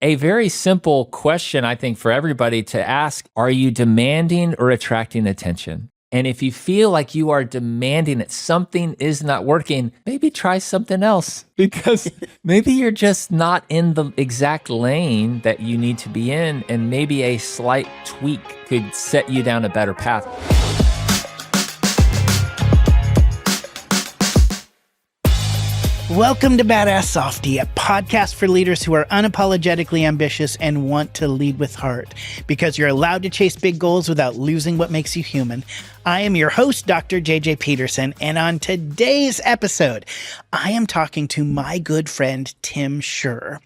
a very simple question, I think, for everybody to ask, are you demanding or attracting attention? And if you feel like you are demanding it, something is not working, maybe try something else because maybe you're just not in the exact lane that you need to be in, and maybe a slight tweak could set you down a better path. Welcome to Badass Softie, a podcast for leaders who are unapologetically ambitious and want to lead with heart, because you're allowed to chase big goals without losing what makes you human. I am your host, Dr. JJ Peterson, and on today's episode, I am talking to my good friend, Tim Schurrer.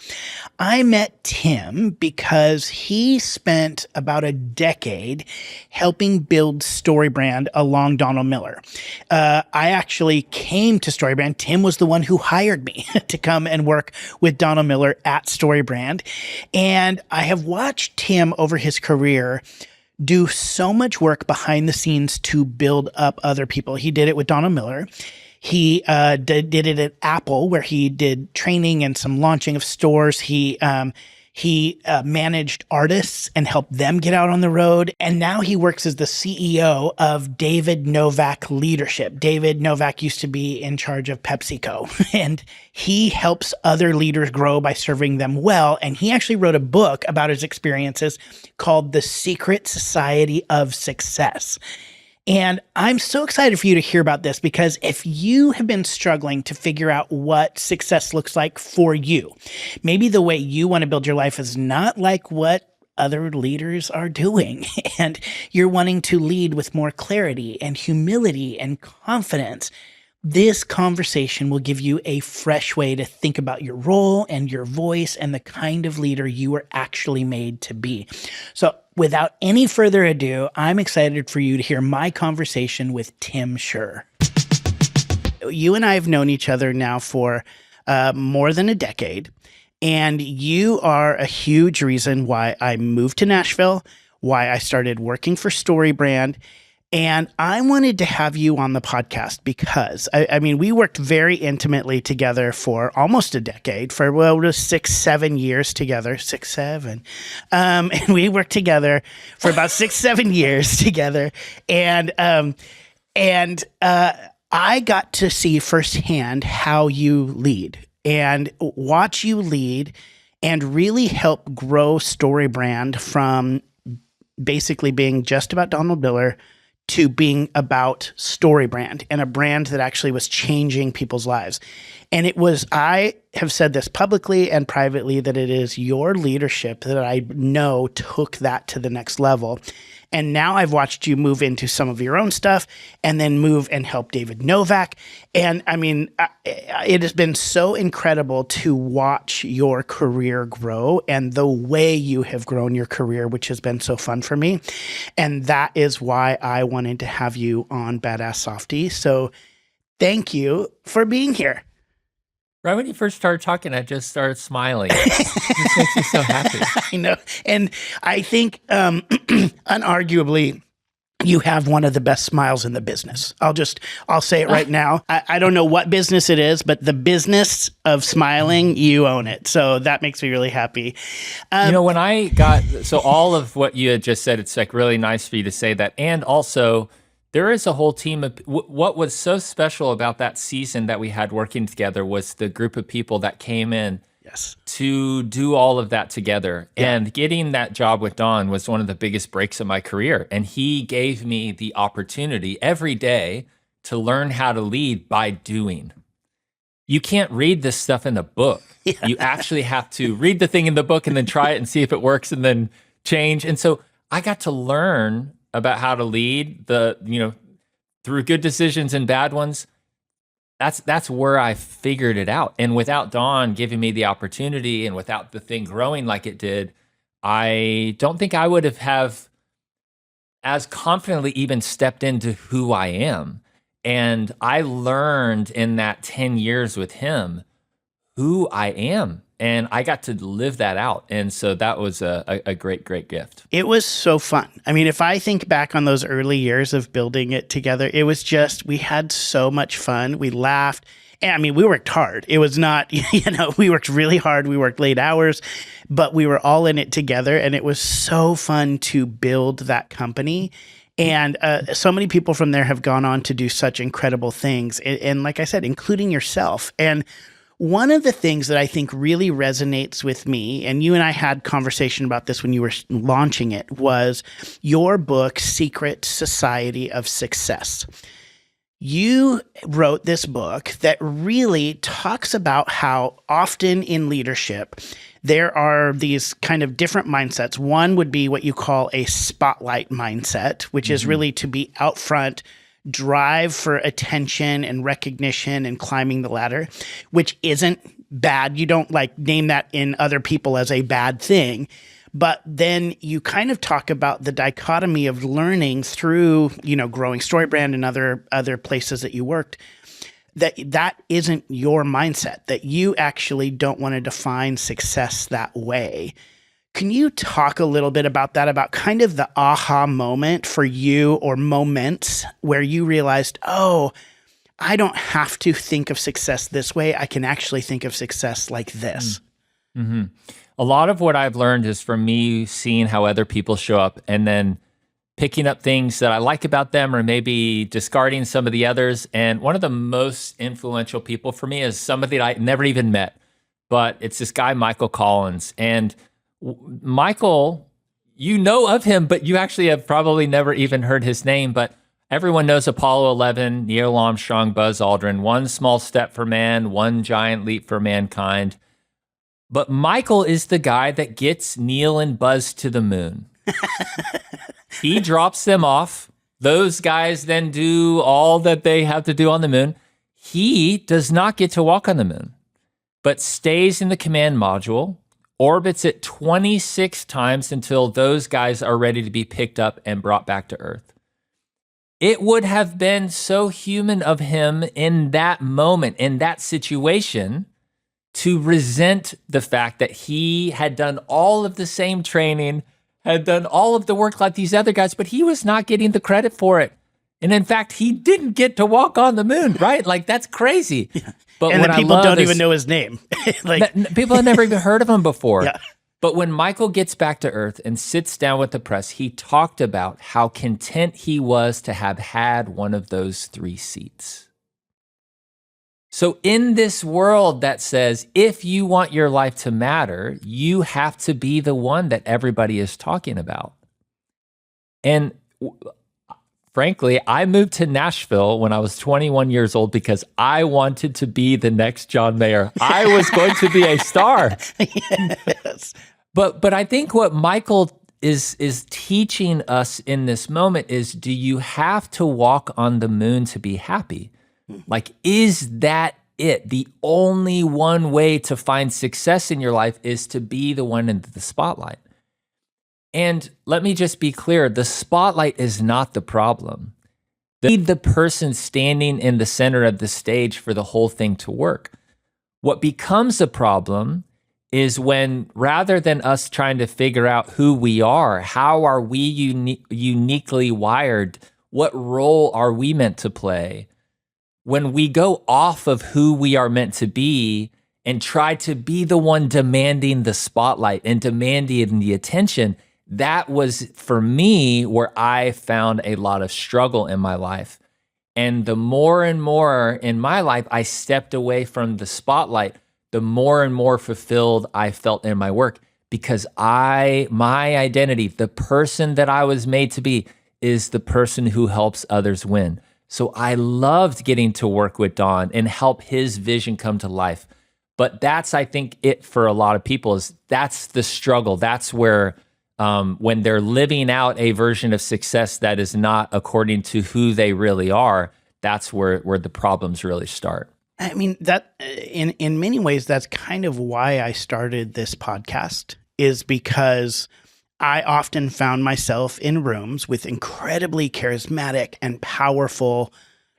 I met Tim because he spent about a decade helping build StoryBrand along Donald Miller. I actually came to StoryBrand. Tim was the one who hired me to come and work with Donald Miller at StoryBrand. And I have watched Tim over his career do so much work behind the scenes to build up other people. He did it with Donald Miller. He did it at Apple, where he did training and some launching of stores. He managed artists and helped them get out on the road. And now he works as the CEO of David Novak Leadership. David Novak used to be in charge of PepsiCo, and he helps other leaders grow by serving them well. And he actually wrote a book about his experiences called The Secret Society of Success. And I'm so excited for you to hear about this, because if you have been struggling to figure out what success looks like for you, maybe the way you want to build your life is not like what other leaders are doing, and you're wanting to lead with more clarity and humility and confidence, this conversation will give you a fresh way to think about your role and your voice and the kind of leader you are actually made to be. So without any further ado, I'm excited for you to hear my conversation with Tim Schurrer. You and I have known each other now for more than a decade, and you are a huge reason why I moved to Nashville, why I started working for StoryBrand. And I wanted to have you on the podcast because, I mean, we worked very intimately together for almost a decade, for, well, it was 6-7 years together, 6-7. And we worked together for about 6-7 years together. And I got to see firsthand how you lead and watch you lead and really help grow StoryBrand from basically being just about Donald Miller to being about StoryBrand, and a brand that actually was changing people's lives. And it was, I have said this publicly and privately, that it is your leadership that I know took that to the next level. And now I've watched you move into some of your own stuff and then move and help David Novak. And I mean, it has been so incredible to watch your career grow and the way you have grown your career, which has been so fun for me. And that is why I wanted to have you on Badass Softie. So thank you for being here. Right when you first started talking, I just started smiling. It just makes me so happy. I know. And I think unarguably, you have one of the best smiles in the business. I'll say it right now. I don't know what business it is, but the business of smiling, you own it. So that makes me really happy. When I so all of what you had just said, it's like really nice for you to say that. And also, there is a whole team of, what was so special about that season that we had working together was the group of people that came in to do all of that together. Yeah. And getting that job with Don was one of the biggest breaks of my career. And he gave me the opportunity every day to learn how to lead by doing. You can't read this stuff in the book. Yeah. You actually have to read the thing in the book and then try it and see if it works and then change. And so I got to learn about how to lead through good decisions and bad ones. That's where I figured it out. And without Dawn giving me the opportunity and without the thing growing like it did, I don't think I would have as confidently even stepped into who I am. And I learned in that 10 years with him who I am. And I got to live that out. And so that was a great, great gift. It was so fun. I mean, if I think back on those early years of building it together, it was just, we had so much fun. We laughed. And I mean, we worked hard. It was not, we worked really hard. We worked late hours, but we were all in it together. And it was so fun to build that company. And so many people from there have gone on to do such incredible things. And like I said, including yourself. And one of the things that I think really resonates with me, and you and I had conversation about this when you were launching it, was your book, Secret Society of Success. You wrote this book that really talks about how often in leadership, there are these kind of different mindsets. One would be what you call a spotlight mindset, which is really to be out front, drive for attention and recognition and climbing the ladder, which isn't bad. You don't name that in other people as a bad thing. But then you kind of talk about the dichotomy of learning through, growing StoryBrand and other places that you worked, that isn't your mindset, that you actually don't want to define success that way. Can you talk a little bit about that, about kind of the aha moment for you or moments where you realized, oh, I don't have to think of success this way. I can actually think of success like this. Mm-hmm. A lot of what I've learned is from me seeing how other people show up and then picking up things that I like about them or maybe discarding some of the others. And one of the most influential people for me is somebody that I never even met, but it's this guy, Michael Collins. And Michael, you know of him, but you actually have probably never even heard his name. But everyone knows Apollo 11, Neil Armstrong, Buzz Aldrin, one small step for man, one giant leap for mankind. But Michael is the guy that gets Neil and Buzz to the moon. He drops them off. Those guys then do all that they have to do on the moon. He does not get to walk on the moon, but stays in the command module, orbits it 26 times until those guys are ready to be picked up and brought back to Earth. It would have been so human of him in that moment, in that situation, to resent the fact that he had done all of the same training, had done all of the work like these other guys, but he was not getting the credit for it. And in fact, he didn't get to walk on the moon, right? That's crazy. Yeah. But and what the people don't even know his name. People have never even heard of him before. Yeah. But when Michael gets back to Earth and sits down with the press, he talked about how content he was to have had one of those 3 seats. So in this world that says, if you want your life to matter, you have to be the one that everybody is talking about. And frankly, I moved to Nashville when I was 21 years old because I wanted to be the next John Mayer. I was going to be a star. Yes. But I think what Michael is teaching us in this moment is, do you have to walk on the moon to be happy? Is that it? The only one way to find success in your life is to be the one in the spotlight. And let me just be clear, the spotlight is not the problem. The person standing in the center of the stage for the whole thing to work. What becomes a problem is when, rather than us trying to figure out who we are, how are we uniquely wired, what role are we meant to play, when we go off of who we are meant to be and try to be the one demanding the spotlight and demanding the attention, that was, for me, where I found a lot of struggle in my life. And the more and more in my life I stepped away from the spotlight, the more and more fulfilled I felt in my work, because my identity, the person that I was made to be, is the person who helps others win. So I loved getting to work with Don and help his vision come to life. But that's, I think, it for a lot of people, is that's the struggle. That's where when they're living out a version of success that is not according to who they really are, that's where the problems really start. I mean, that in many ways, that's kind of why I started this podcast, is because I often found myself in rooms with incredibly charismatic and powerful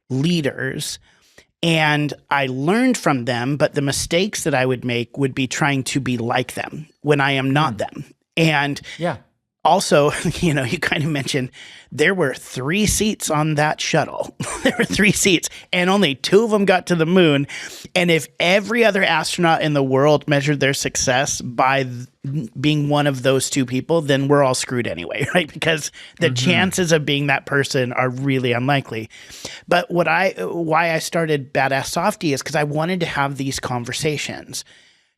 leaders, and I learned from them, but the mistakes that I would make would be trying to be like them when I am not them. And yeah, Also, you kind of mentioned there were 3 seats on that shuttle. There were 3 seats, and only 2 of them got to the moon. And if every other astronaut in the world measured their success by being one of those 2 people, then we're all screwed anyway, right? Because the chances of being that person are really unlikely. But why I started Badass Softie is because I wanted to have these conversations,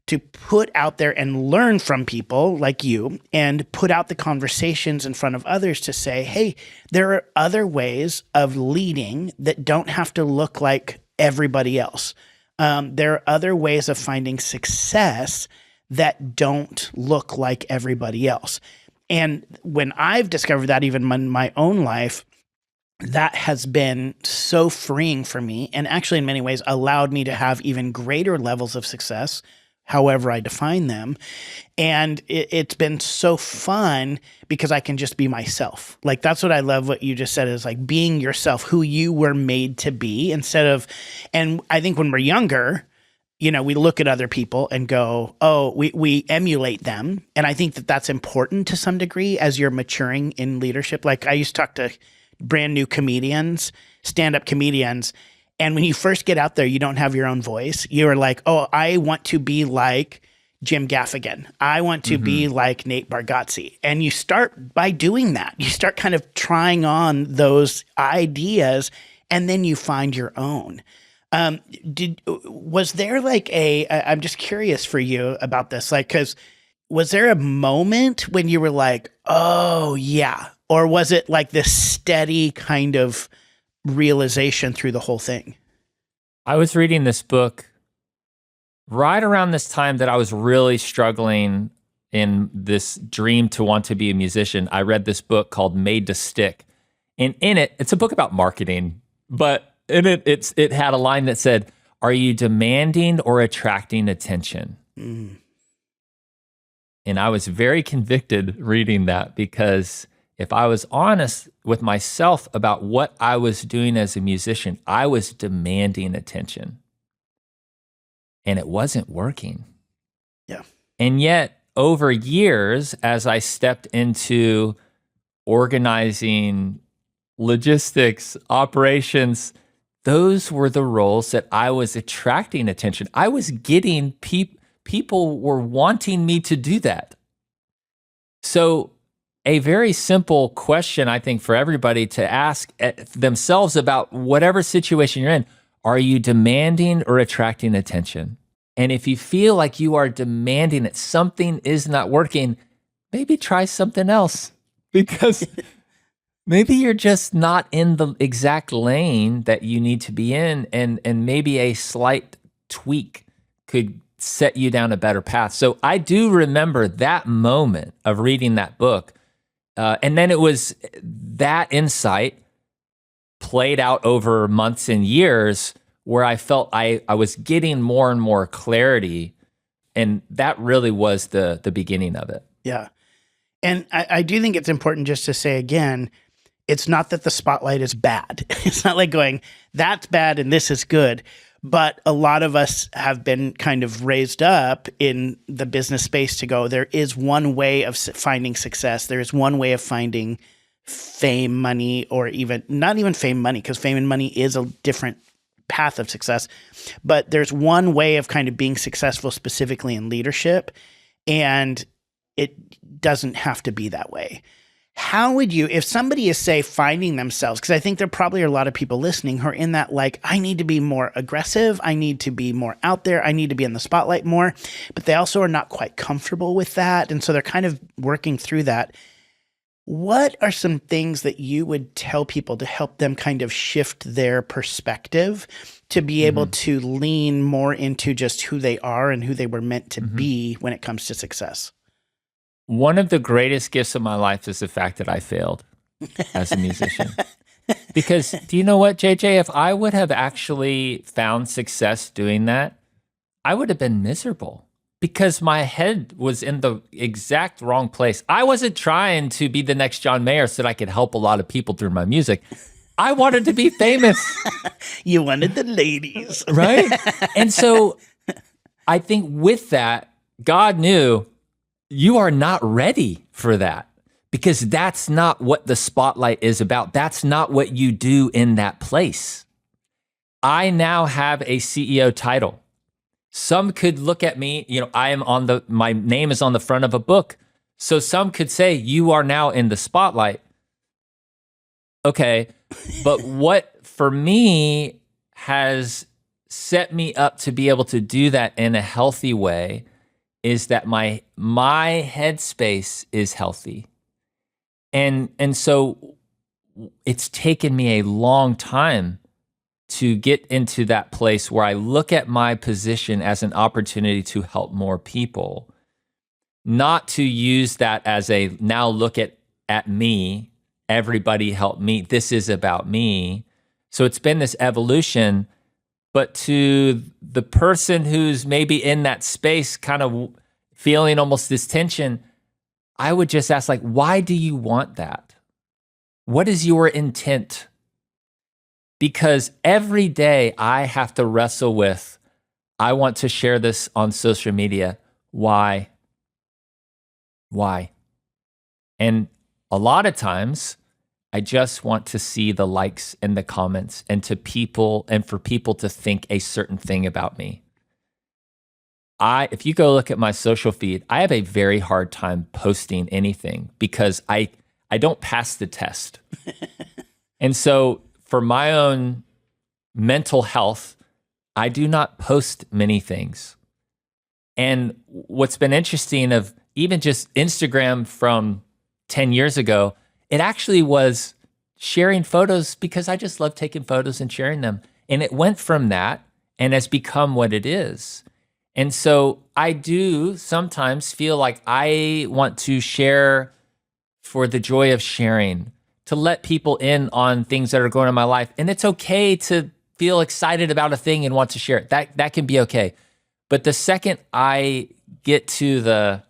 to put out there and learn from people like you, and put out the conversations in front of others to say, hey, there are other ways of leading that don't have to look like everybody else. There are other ways of finding success that don't look like everybody else. And when I've discovered that, even in my own life, that has been so freeing for me, and actually in many ways allowed me to have even greater levels of success, however I define them. And it's been so fun because I can just be myself. Like, that's what I love what you just said, is like being yourself, who you were made to be, and I think when we're younger, we look at other people and go, oh, we emulate them. And I think that that's important to some degree as you're maturing in leadership. Like, I used to talk to brand new comedians, stand-up comedians, and when you first get out there, you don't have your own voice. You're like, oh, I want to be like Jim Gaffigan. I want to be like Nate Bargatze. And you start by doing that. You start kind of trying on those ideas, and then you find your own. Was there like I'm just curious for you about this, like, because was there a moment when you were like, oh yeah, or was it like this steady kind of realization through the whole thing? I was reading this book right around this time that I was really struggling in this dream to want to be a musician. I read this book called Made to Stick. And in it, it's a book about marketing, but in it had a line that said, "Are you demanding or attracting attention?" And I was very convicted reading that, because if I was honest with myself about what I was doing as a musician, I was demanding attention. And it wasn't working. Yeah. And yet, over years, as I stepped into organizing, logistics, operations, those were the roles that I was attracting attention. I was getting people were wanting me to do that. So a very simple question, I think, for everybody to ask themselves about whatever situation you're in: are you demanding or attracting attention? And if you feel like you are demanding it, something is not working, maybe try something else, because maybe you're just not in the exact lane that you need to be in, and maybe a slight tweak could set you down a better path. So I do remember that moment of reading that book. And then it was that insight played out over months and years where I felt I was getting more and more clarity. And that really was the beginning of it. Yeah. And I do think it's important just to say again, it's not that the spotlight is bad. It's not like going, that's bad and this is good. But a lot of us have been kind of raised up in the business space to go, there is one way of finding success. There is one way of finding fame, money, or even not even fame, money, because fame and money is a different path of success. But there's one way of kind of being successful specifically in leadership, and it doesn't have to be that way. How would you, if somebody is, say, finding themselves, because I think there probably are a lot of people listening who are in that, like, I need to be more aggressive, I need to be more out there, I need to be in the spotlight more, but they also are not quite comfortable with that, and so they're kind of working through that. What are some things that you would tell people to help them kind of shift their perspective to be able to lean more into just who they are and who they were meant to be when it comes to success? One of the greatest gifts of my life is the fact that I failed as a musician. Because do you know what, JJ? If I would have actually found success doing that, I would have been miserable, because my head was in the exact wrong place. I wasn't trying to be the next John Mayer so that I could help a lot of people through my music. I wanted to be famous. You wanted the ladies. Right? And so I think with that, God knew, you are not ready for that. because that's not what the spotlight is about. That's not what you do in that place. I now have a CEO title. Some could look at me, my name is on the front of a book. So some could say, you are now in the spotlight. Okay, but what for me has set me up to be able to do that in a healthy way is that my headspace is healthy. And so it's taken me a long time to get into that place where I look at my position as an opportunity to help more people, not to use that as a now look at me, everybody help me, this is about me. So it's been this evolution, but to the person who's maybe in that space kind of feeling almost this tension, I would just ask, like, why do you want that? What is your intent? Because every day I have to wrestle with, I want to share this on social media. Why? Why? And a lot of times I just want to see the likes and the comments and for people to think a certain thing about me. If you go look at my social feed, I have a very hard time posting anything because I don't pass the test. And so for my own mental health, I do not post many things. And what's been interesting of even just Instagram from 10 years ago, it actually was sharing photos because I just love taking photos and sharing them. And it went from that and has become what it is. And so I do sometimes feel like I want to share for the joy of sharing, to let people in on things that are going on in my life. And it's okay to feel excited about a thing and want to share it. That can be okay. But the second I get to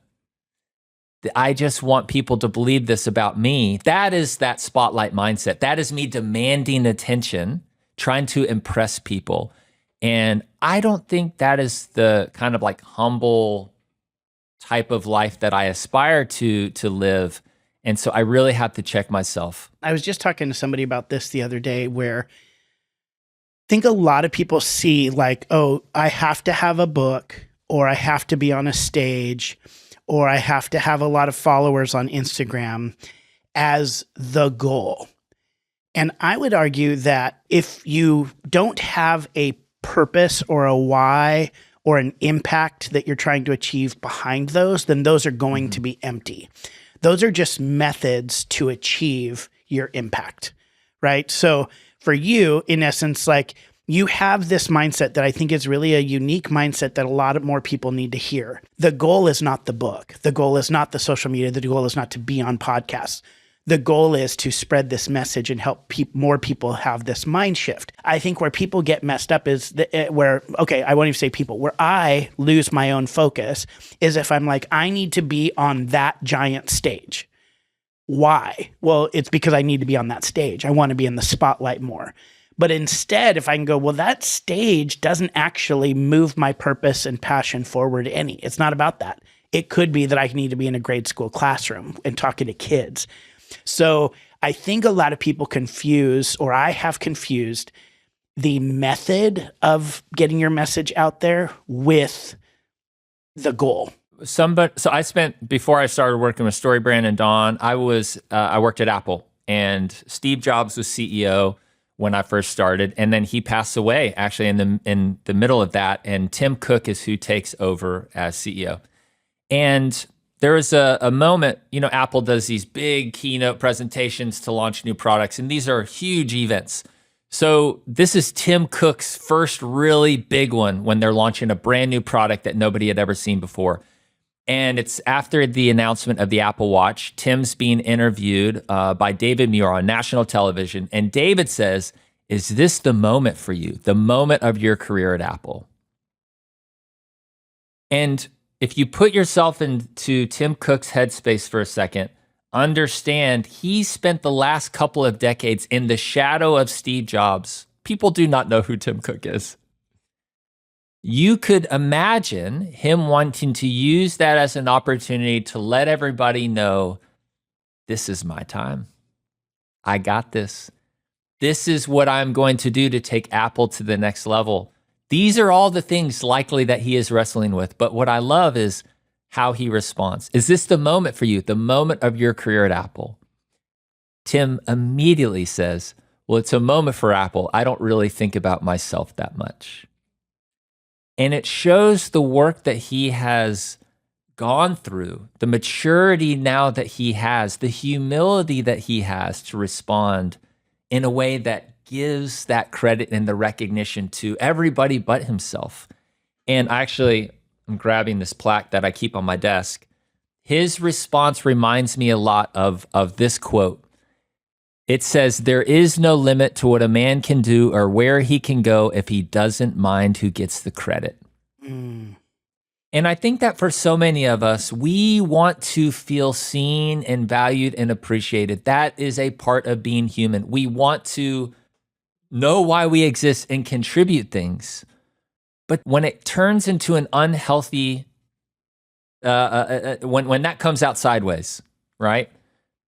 I just want people to believe this about me, that is that spotlight mindset. That is me demanding attention, trying to impress people. And I don't think that is the kind of like humble type of life that I aspire to live. And so I really have to check myself. I was just talking to somebody about this the other day where I think a lot of people see like, oh, I have to have a book, or I have to be on a stage, or I have to have a lot of followers on Instagram as the goal. And I would argue that if you don't have a purpose or a why or an impact that you're trying to achieve behind those, then those are going to be empty. Those are just methods to achieve your impact, right? So for you, in essence, like you have this mindset that I think is really a unique mindset that a lot of more people need to hear. The goal is not the book. The goal is not the social media. The goal is not to be on podcasts. The goal is to spread this message and help more people have this mind shift. I think where people get messed up is I won't even say people, where I lose my own focus is if I'm like, I need to be on that giant stage. Why? Well, it's because I need to be on that stage. I want to be in the spotlight more. But instead, if I can go, well, that stage doesn't actually move my purpose and passion forward any. It's not about that. It could be that I need to be in a grade school classroom and talking to kids. So I think a lot of people confuse, or I have confused, the method of getting your message out there with the goal. So I spent, before I started working with StoryBrand and Dawn, I worked at Apple, and Steve Jobs was CEO when I first started, and then he passed away actually in the middle of that, and Tim Cook is who takes over as CEO. And there was a moment, Apple does these big keynote presentations to launch new products, and these are huge events. So this is Tim Cook's first really big one when they're launching a brand new product that nobody had ever seen before. And it's after the announcement of the Apple Watch. Tim's being interviewed by David Muir on national television, and David says, "Is this the moment for you, the moment of your career at Apple?" And if you put yourself into Tim Cook's headspace for a second, understand he spent the last couple of decades in the shadow of Steve Jobs. People do not know who Tim Cook is. You could imagine him wanting to use that as an opportunity to let everybody know this is my time. I got this. This is what I'm going to do to take Apple to the next level. These are all the things likely that he is wrestling with. But what I love is how he responds. Is this the moment for you, the moment of your career at Apple? Tim immediately says, well, it's a moment for Apple. I don't really think about myself that much. And it shows the work that he has gone through, the maturity now that he has, the humility that he has to respond in a way that gives that credit and the recognition to everybody but himself. And actually, I'm grabbing this plaque that I keep on my desk. His response reminds me a lot of this quote. It says, there is no limit to what a man can do or where he can go if he doesn't mind who gets the credit. And I think that for so many of us, we want to feel seen and valued and appreciated. That is a part of being human. We want to know why we exist and contribute things. But when it turns into an unhealthy, when that comes out sideways, right?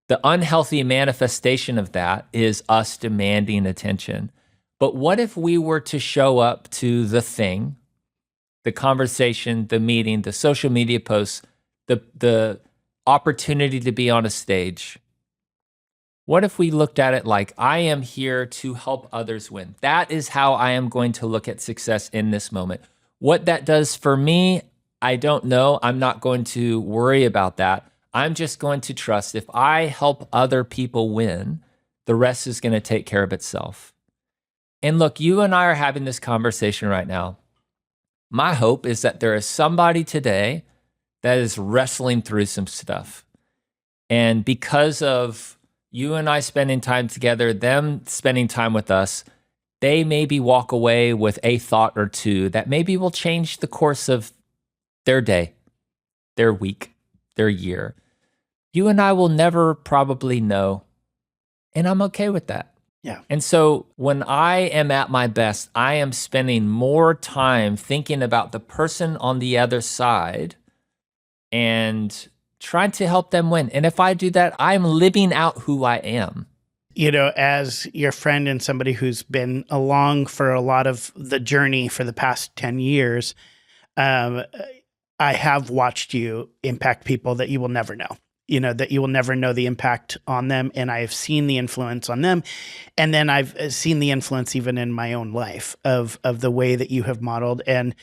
The unhealthy manifestation of that is us demanding attention. But what if we were to show up to the thing, the conversation, the meeting, the social media posts, the opportunity to be on a stage? What if we looked at it like, I am here to help others win? That is how I am going to look at success in this moment. What that does for me, I don't know. I'm not going to worry about that. I'm just going to trust if I help other people win, the rest is going to take care of itself. And look, you and I are having this conversation right now. My hope is that there is somebody today that is wrestling through some stuff. And because of you and I spending time together, them spending time with us, they maybe walk away with a thought or two that maybe will change the course of their day, their week, their year. You and I will never probably know, and I'm okay with that. Yeah. And so when I am at my best, I am spending more time thinking about the person on the other side and trying to help them win. And if I do that, I'm living out who I am. You know, as your friend and somebody who's been along for a lot of the journey for the past 10 years, I have watched you impact people that you will never know. You know, that you will never know the impact on them. And I've seen the influence on them. And then I've seen the influence even in my own life of the way that you have modeled. And,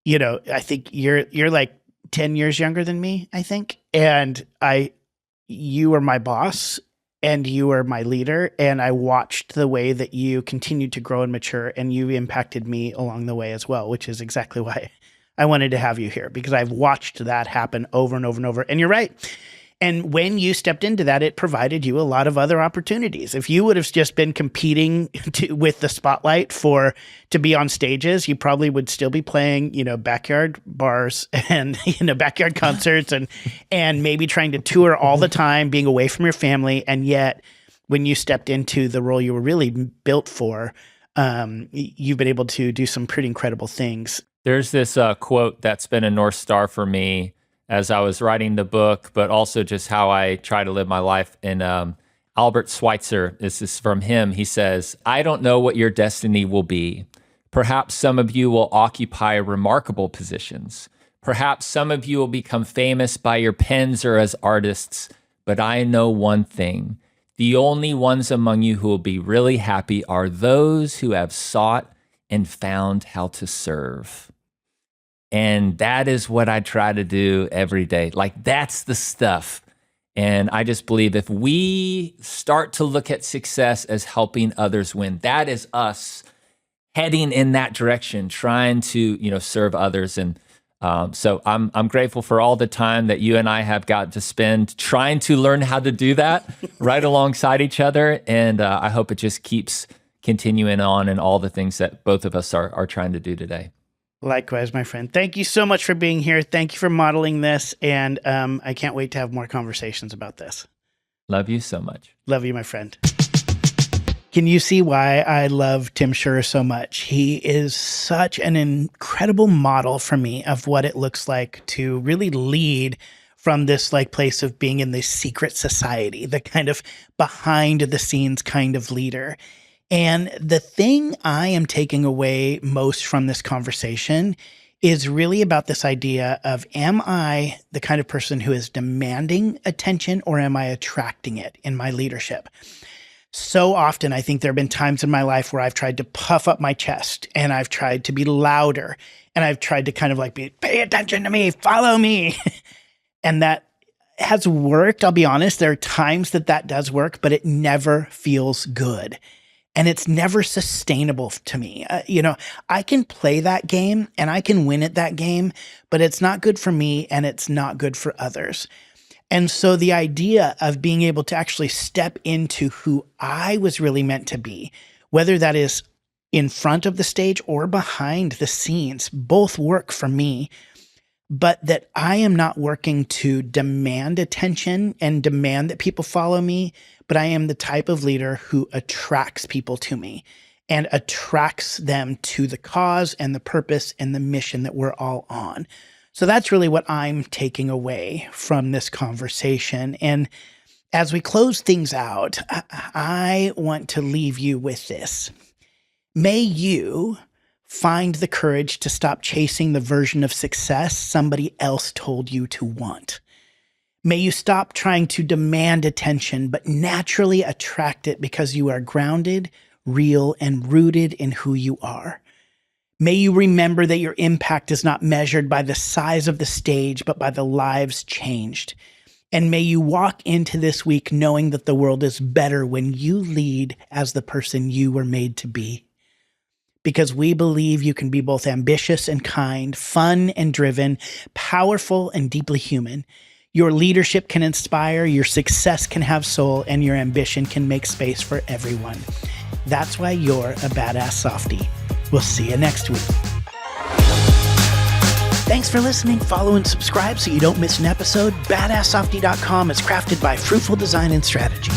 you know, I think you're like 10 years younger than me, I think. And you are my boss and you are my leader. And I watched the way that you continued to grow and mature, and you impacted me along the way as well, which is exactly why I wanted to have you here, because I've watched that happen over and over and over. And you're right. And when you stepped into that, it provided you a lot of other opportunities. If you would have just been competing with the spotlight to be on stages, you probably would still be playing, you know, backyard bars and, you know, backyard concerts and maybe trying to tour all the time, being away from your family. And yet when you stepped into the role you were really built for, you've been able to do some pretty incredible things. There's this quote that's been a North Star for me as I was writing the book, but also just how I try to live my life. And Albert Schweitzer, this is from him. He says, I don't know what your destiny will be. Perhaps some of you will occupy remarkable positions. Perhaps some of you will become famous by your pens or as artists. But I know one thing. The only ones among you who will be really happy are those who have sought and found how to serve. And that is what I try to do every day. Like, that's the stuff. And I just believe if we start to look at success as helping others win, that is us heading in that direction, trying to, you know, serve others. And so I'm grateful for all the time that you and I have got to spend trying to learn how to do that right alongside each other. And I hope it just keeps continuing on in all the things that both of us are trying to do today. Likewise, my friend. Thank you so much for being here. Thank you for modeling this. And I can't wait to have more conversations about this. Love you so much. Love you, my friend. Can you see why I love Tim Schurrer so much? He is such an incredible model for me of what it looks like to really lead from this like place of being in the secret society, the kind of behind the scenes kind of leader. And the thing I am taking away most from this conversation is really about this idea of, am I the kind of person who is demanding attention or am I attracting it in my leadership? So often, I think there have been times in my life where I've tried to puff up my chest and I've tried to be louder and I've tried to kind of like pay attention to me, follow me. And that has worked. I'll be honest. There are times that does work, but it never feels good. And it's never sustainable to me. I can play that game and I can win at that game, but it's not good for me and it's not good for others. And so the idea of being able to actually step into who I was really meant to be, whether that is in front of the stage or behind the scenes, both work for me, but that I am not working to demand attention and demand that people follow me, but I am the type of leader who attracts people to me and attracts them to the cause and the purpose and the mission that we're all on. So that's really what I'm taking away from this conversation. And as we close things out, I want to leave you with this. May you find the courage to stop chasing the version of success somebody else told you to want. May you stop trying to demand attention, but naturally attract it because you are grounded, real, and rooted in who you are. May you remember that your impact is not measured by the size of the stage, but by the lives changed. And may you walk into this week knowing that the world is better when you lead as the person you were made to be. Because we believe you can be both ambitious and kind, fun and driven, powerful and deeply human. Your leadership can inspire, your success can have soul, and your ambition can make space for everyone. That's why you're a badass softie. We'll see you next week. Thanks for listening. Follow and subscribe so you don't miss an episode. BadassSoftie.com is crafted by Fruitful Design and Strategy.